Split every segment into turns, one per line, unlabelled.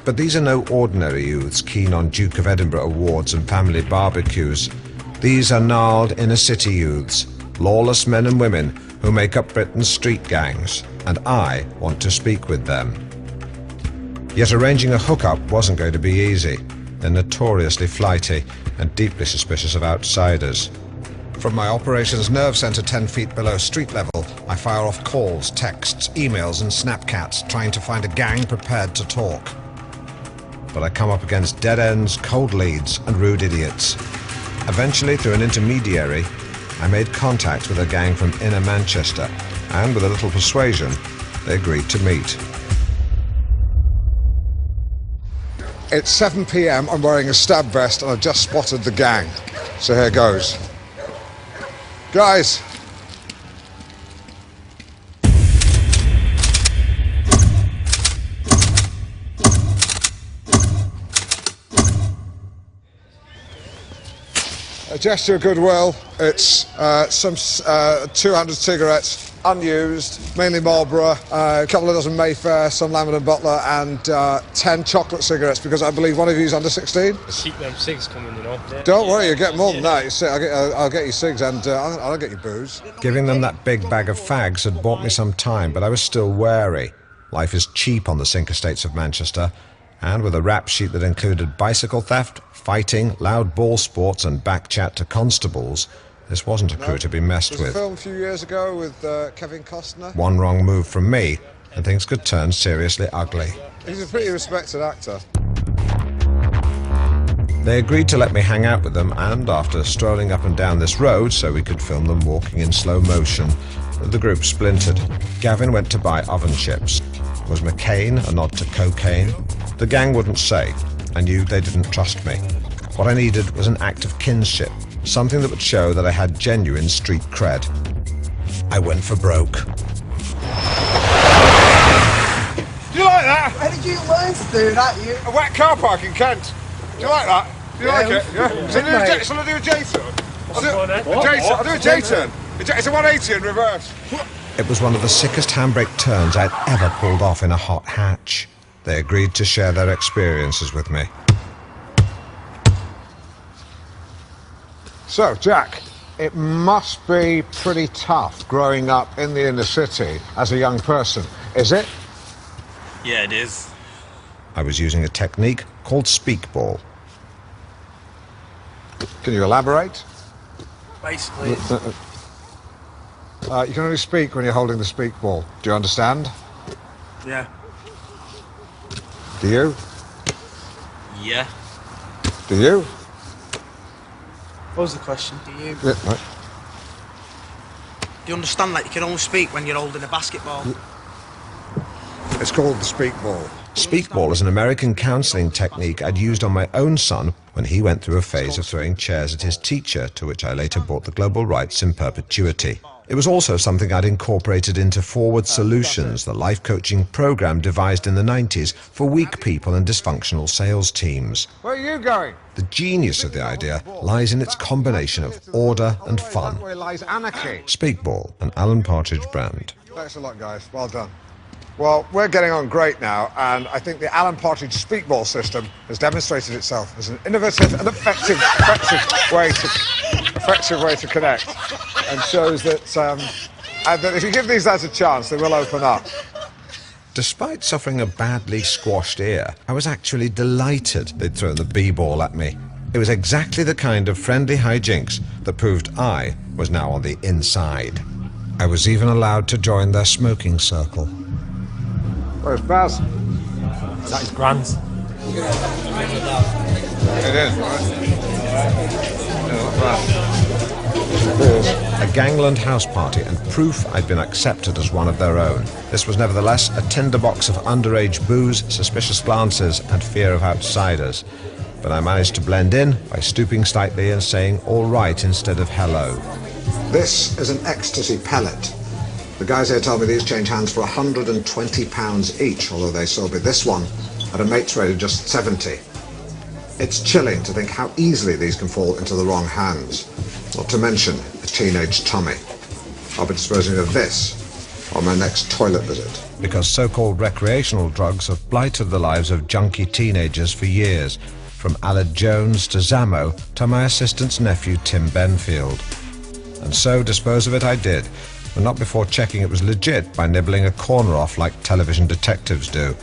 But these are no ordinary youths keen on Duke of Edinburgh awards and family barbecues. These are gnarled inner-city youths, lawless men and women who make up Britain's street gangs, and I want to speak with them. Yet arranging a hookup wasn't going to be easy. They're notoriously flighty and deeply suspicious of outsiders. From my operations nerve centre 10 feet below street level, I fire off calls, texts, emails and snapcats, trying to find a gang prepared to talk. But I come up against dead ends, cold leads and rude idiots. Eventually, through an intermediary, I made contact with a gang from inner Manchester, and with a little persuasion, they agreed to meet.
It's 7 p.m, I'm wearing a stab vest and I've just spotted the gang. So here goes. Guys! A gesture of goodwill. It's some 200 cigarettes, unused, mainly Marlboro, a couple of dozen Mayfair, some Lamb & Butler, and 10 chocolate cigarettes, because I believe one of you's under 16.
Keep them cigs coming, you know.
Don't worry, you'll get more than that. I'll get you cigs and I'll get you booze.
Giving them that big bag of fags had bought me some time, but I was still wary. Life is cheap on the Cinque Estates of Manchester, and with a rap sheet that included bicycle theft, fighting, loud ball sports and backchat to constables, this wasn't a crew to be messed with.
There was a film a few years ago with Kevin Costner.
One wrong move from me, and things could turn seriously ugly.
He's a pretty respected actor.
They agreed to let me hang out with them, and after strolling up and down this road so we could film them walking in slow motion, the group splintered. Gavin went to buy oven chips. Was McCain a nod to cocaine? The gang wouldn't say. I knew they didn't trust me. What I needed was an act of kinship, something that would show that I had genuine street cred. I went for broke.
Do you like that?
Where did you learn to do that, you?
A wet car park in Kent. Do you like that? Do you like it? Yeah. Shall I do a J-turn? I'll do a J-turn. It's a 180 in reverse.
It was one of the sickest handbrake turns I'd ever pulled off in a hot hatch. They agreed to share their experiences with me.
So, Jack, it must be pretty tough growing up in the inner city as a young person, is it?
Yeah, it is.
I was using a technique called speakball.
Can you elaborate?
Basically,
You can only speak when you're holding the speakball. Do you understand?
yeah.
Do you?
Yeah.
Do you?
What was the question? Do you?
Yeah, right.
Do you understand, like, you can only speak when you're holding a basketball?
It's called the speakball.
Speakball is an American counseling technique I'd used on my own son when he went through a phase of throwing chairs at his teacher, to which I later bought the global rights in perpetuity. It was also something I'd incorporated into Forward Solutions, the life coaching program devised in the 90s for weak people and dysfunctional sales teams.
Where are you going?
The genius of the idea lies in its combination of order and fun.
Where lies anarchy?
Speakball, an Alan Partridge brand.
Thanks a lot, guys. Well done. Well, we're getting on great now, and I think the Alan Partridge speakball system has demonstrated itself as an innovative and effective way to connect, and shows that if you give these lads a chance, they will open up.
Despite suffering a badly squashed ear, I was actually delighted they'd thrown the b-ball at me. It was exactly the kind of friendly hijinks that proved I was now on the inside. I was even allowed to join their smoking circle.
Where's Baz?
That is grand.
It is, right?
A gangland house party and proof I'd been accepted as one of their own. This was nevertheless a tinderbox of underage booze, suspicious glances and fear of outsiders. But I managed to blend in by stooping slightly and saying all right instead of hello.
This is an ecstasy pellet. The guys here tell me these change hands for £120 each, although they sold me this one at a mate's rate of just 70. It's chilling to think how easily these can fall into the wrong hands, not to mention a teenage tummy. I'll be disposing of this or my next toilet visit.
Because so-called recreational drugs have blighted the lives of junkie teenagers for years, from Aled Jones to Zammo to my assistant's nephew Tim Benfield. And so dispose of it I did, but not before checking it was legit by nibbling a corner off like television detectives do.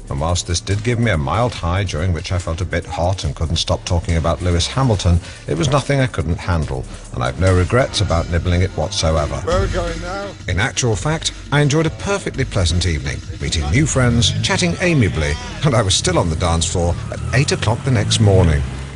And whilst this did give me a mild high during which I felt a bit hot and couldn't stop talking about Lewis Hamilton, it was nothing I couldn't handle, and I've no regrets about nibbling it whatsoever.
Where are we going now?
In actual fact, I enjoyed a perfectly pleasant evening, meeting new friends, chatting amiably, and I was still on the dance floor at 8 o'clock the next morning.